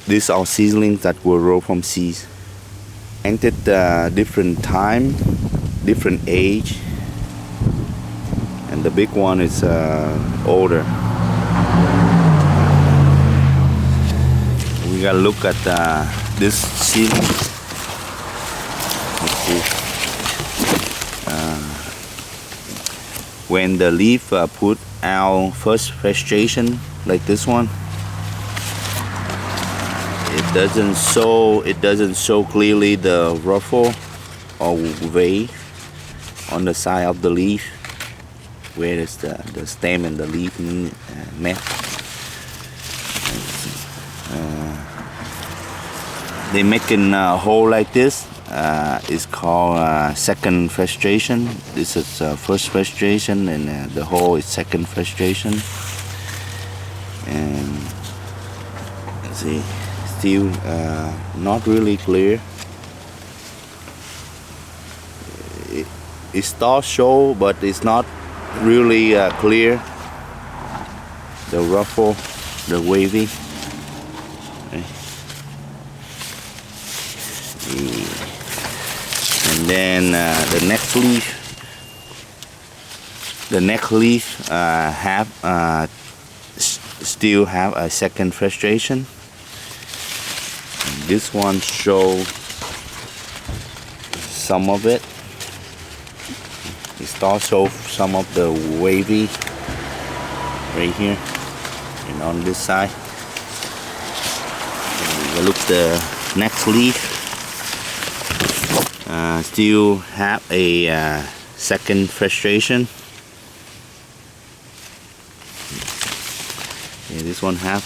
these are seedlings that were rolled from seeds. Planted different time, different age, and the big one is older. We gotta look at this seedling. Let's see. When the leaf put out first vegetation like this one, it doesn't show clearly the ruffle or wave on the side of the leaf where is the stem and the leaf met. They making a hole like this. It's called second vegetation. This is first vegetation, and the hole is second vegetation. And let's see, still not really clear. It starts show, but it's not really clear. The ruffle, the wavy. Okay. And then the next leaf still have a second vegetation. And this one show some of it. It starts show some of the wavy right here and on this side. And look the next leaf. Still have a second vegetation. Yeah, this one have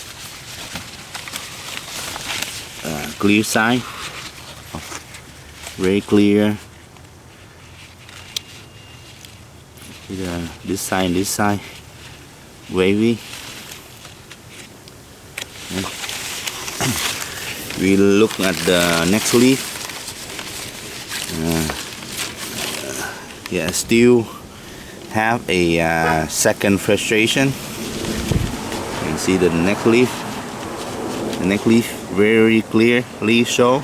clear side, very clear. This side and this side, wavy. We look at the next leaf. Yeah, still have a second vegetation. You can see the neck leaf. The neck leaf very clear leaf show.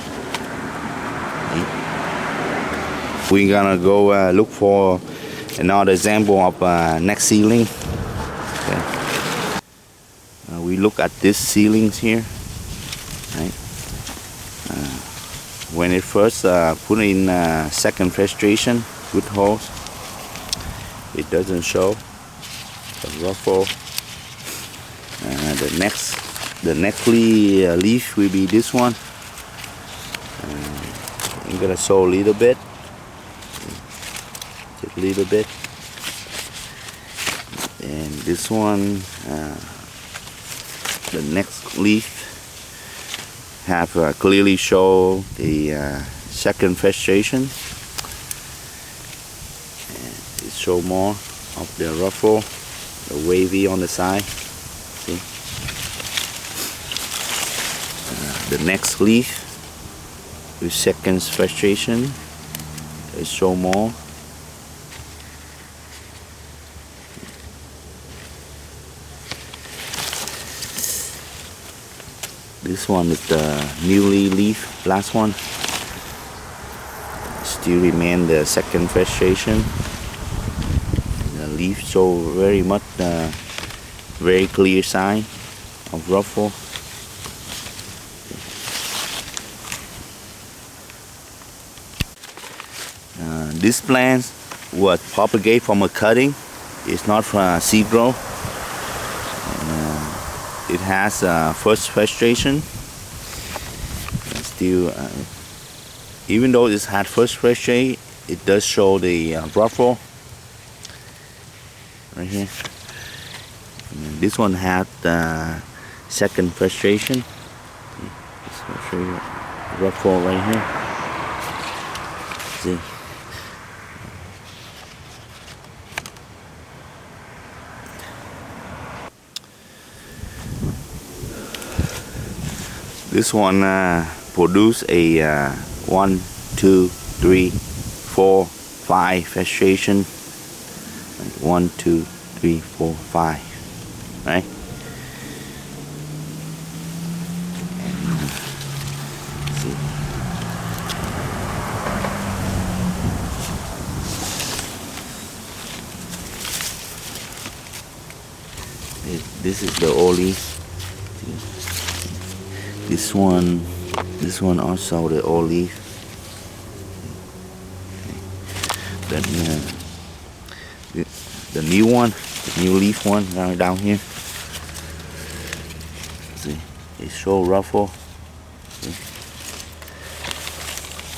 We're gonna go look for another example of neck seedling. Okay. We look at these seedlings here. Right. When it first put in second vegetation with holes, it doesn't show the ruffle. The next leaf will be this one. I'm gonna show a little bit, just a little bit, and this one, the next leaf have clearly show the second vegetation. And it show more of the ruffle, the wavy on the side. See, the next leaf with second vegetation, it show more. This one is the newly leaf, last one. Still remain the second vegetation. The leaf show very much very clear sign of ruffle. This plant was propagated from a cutting. It's not from seed grow. It has first vegetation. Still, even though it's had first vegetation, it does show the ruffle right here. And this one had second vegetation. I'll show you ruffle right here. See. This one produce a 1, 2, 3, 4, 5 vegetation. 1, 2, 3, 4, 5. Right? this is the old leaf. This one also the old leaf. Then the new one, the new leaf one down here. See, it show ruffle.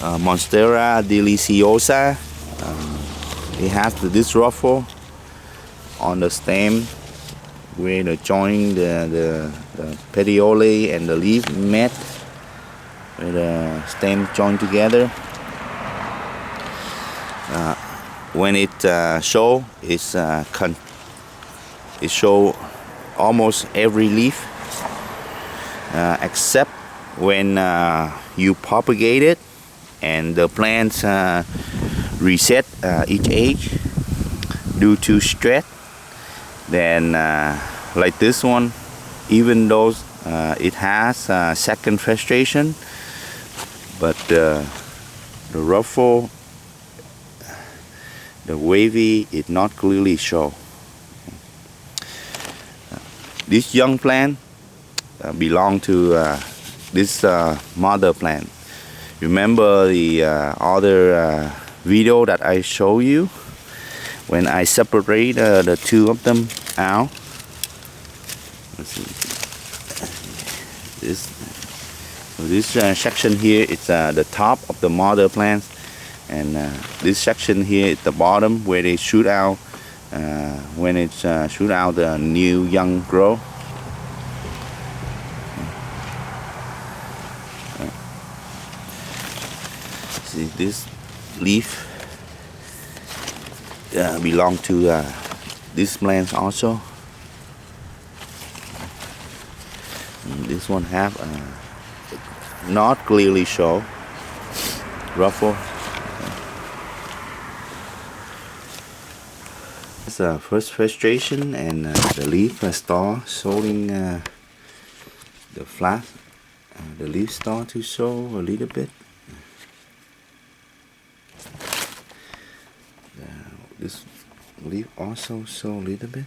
Monstera Deliciosa. It has this ruffle on the stem where the join the petiole and the leaf met, where the stem join together. When it show, it show almost every leaf, except when you propagate it and the plants reset each age due to stress. Then like this one, even though it has second frustration, but the ruffle, the wavy, it not clearly show. This young plant belong to this mother plant. Remember the other video that I show you when I separate the two of them out? Let's see. This section here, it's the top of the mother plants, and this section here is the bottom where they shoot out when it's shoot out the new young growth. See, this leaf belong to this plant also. And this one have not clearly show ruffle. It's first frustration, and the leaf start showing the flat. The leaf start to show a little bit. This leaf also show a little bit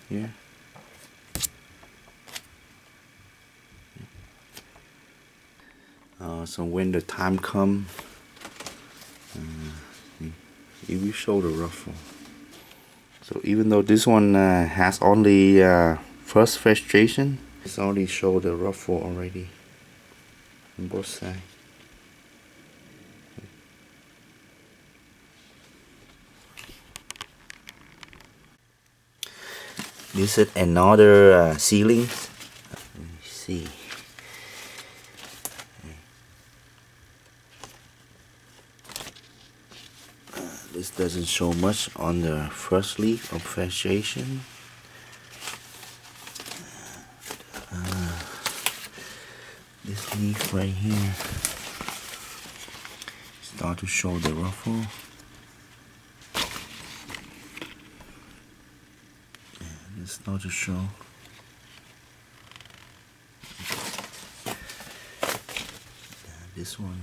here. So when the time comes, it will show the ruffle. So even though this one has only first frustration, it's already show the ruffle already on both sides. This is another seedling. Let me see. This doesn't show much on the first leaf of frustration. This leaf right here start to show the ruffle. And it start to show. This one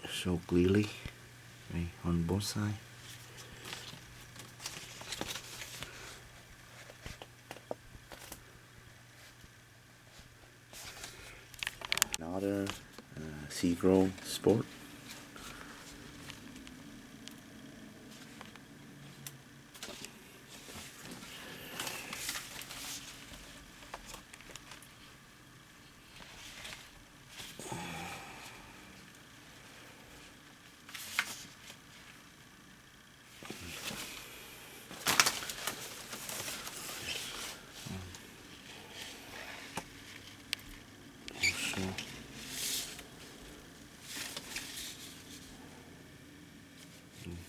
show clearly, right, on both sides. Another seed grown sport.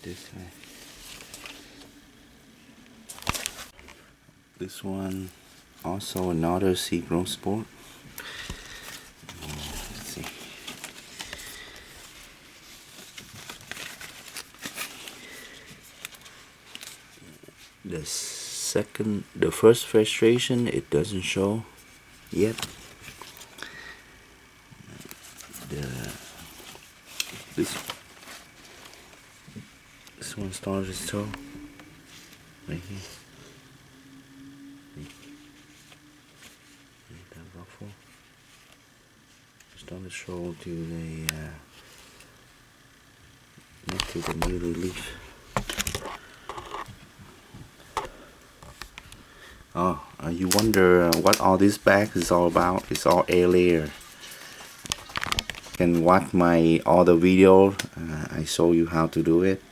This way. This one also another seed grown sport. Let's see. The first frustration, it doesn't show yet. This This one started to show right here. That ruffle started to show to the next to the new leaf. Oh, you wonder what all this bag is all about? It's all air layer. You can watch my other video. I show you how to do it.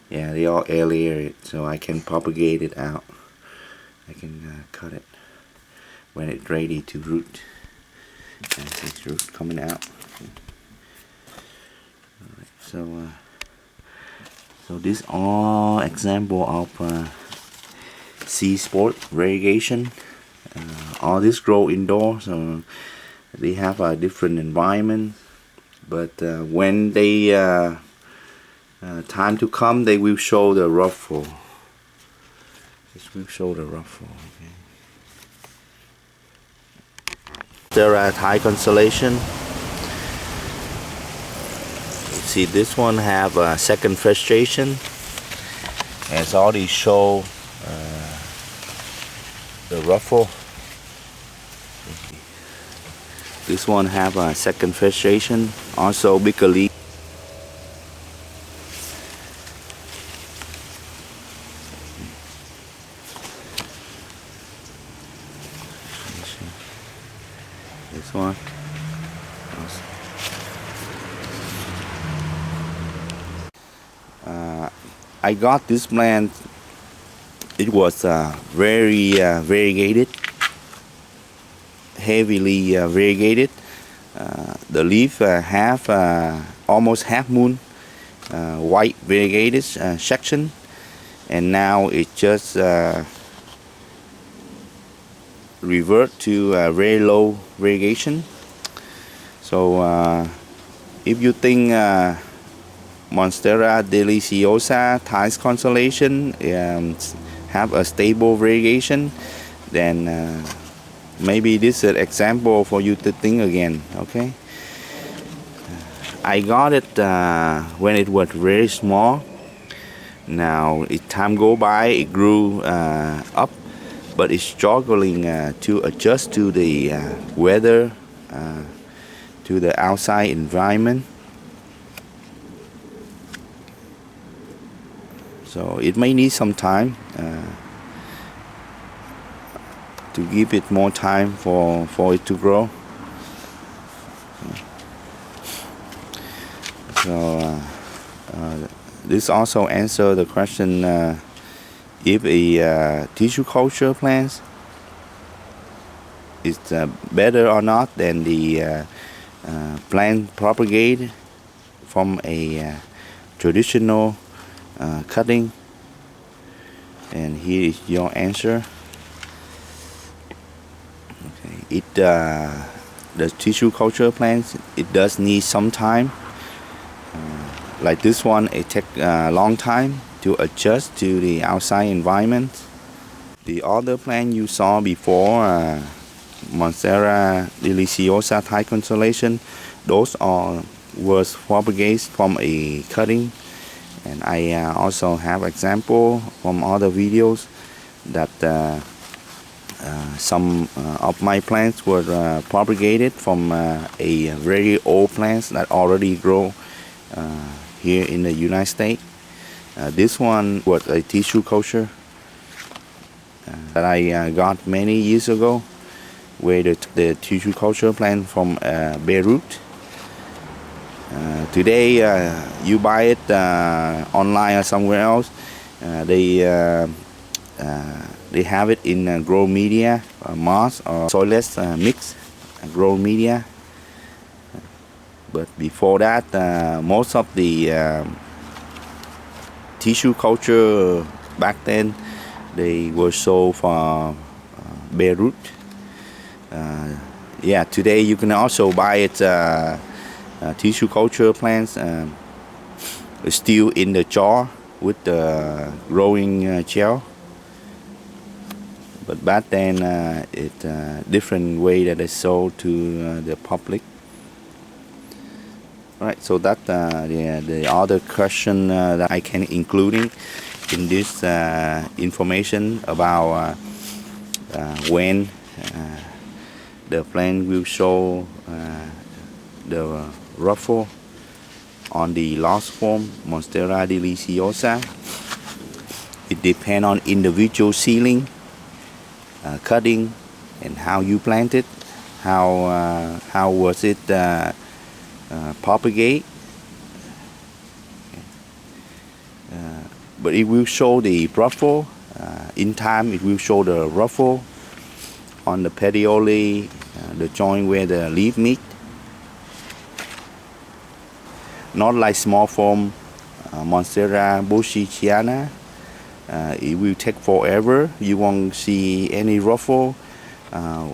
Yeah, they all air layer it, so I can propagate it out. I can cut it when it's ready to root. And it's root coming out. Alright, so this all example of sea sport variegation. All this grow indoors, so they have a different environment. But when they time to come, they will show the ruffle. This will show the ruffle. Okay. There are Thai constellation. See, this one have a second frustration. It's already show the ruffle. This one have a second frustration, also bigger leaf. This one. I got this plant. It was very variegated, heavily variegated. The leaf have almost half moon white variegated section, and now it just revert to very low variegation. So if you think Monstera Deliciosa Thai constellation have a stable variegation, then maybe this is an example for you to think again. Okay, I got it when it was very small. Now as time go by, it grew up, but it's struggling to adjust to the weather, to the outside environment. So it may need some time to give it more time for it to grow. So this also answer the question if a tissue culture plant is better or not than the plant propagated from a traditional cutting. And here is your answer. Okay. The tissue culture plants, it does need some time. Like this one, it takes a long time to adjust to the outside environment. The other plant you saw before, Monstera Deliciosa Thai constellation, those was propagated from a cutting. And I also have example from other videos that some of my plants were propagated from a very old plants that already grow here in the United States. This one was a tissue culture that I got many years ago, where the tissue culture plant from Beirut. Today you buy it online or somewhere else. They have it in grow media, moss or soilless mix grow media. But before that, most of the tissue culture back then, they were sold from Beirut. Yeah, today you can also buy it. Tissue culture plants still in the jar with the growing gel, but back then it's a different way that it's sold to the public. Right, so that the other question that I can including in this information about when the plant will show the ruffle on the lost form Monstera deliciosa. It depends on individual seedling, cutting, and how you plant it, how was it propagate. But it will show the ruffle. In time, it will show the ruffle on the petiole, the joint where the leaf meet. Not like small form Monstera bushichiana. It will take forever. You won't see any ruffle.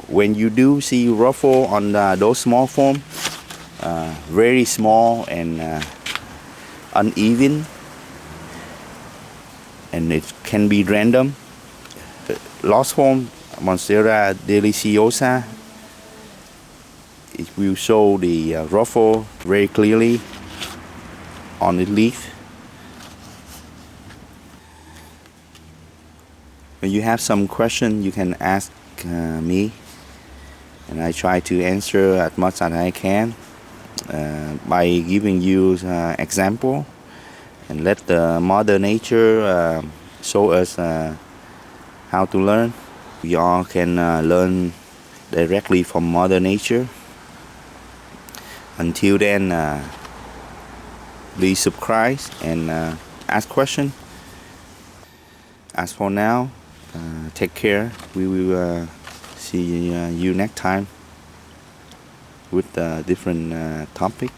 When you do see ruffle on those small form, very small and uneven, and it can be random. Lost form Monstera deliciosa, it will show the ruffle very clearly on the leaf. When you have some question, you can ask me, and I try to answer as much as I can by giving you example, and let the Mother Nature show us how to learn. We all can learn directly from Mother Nature. Until then, please subscribe and ask questions. As for now, take care. We will see you next time with a different topic.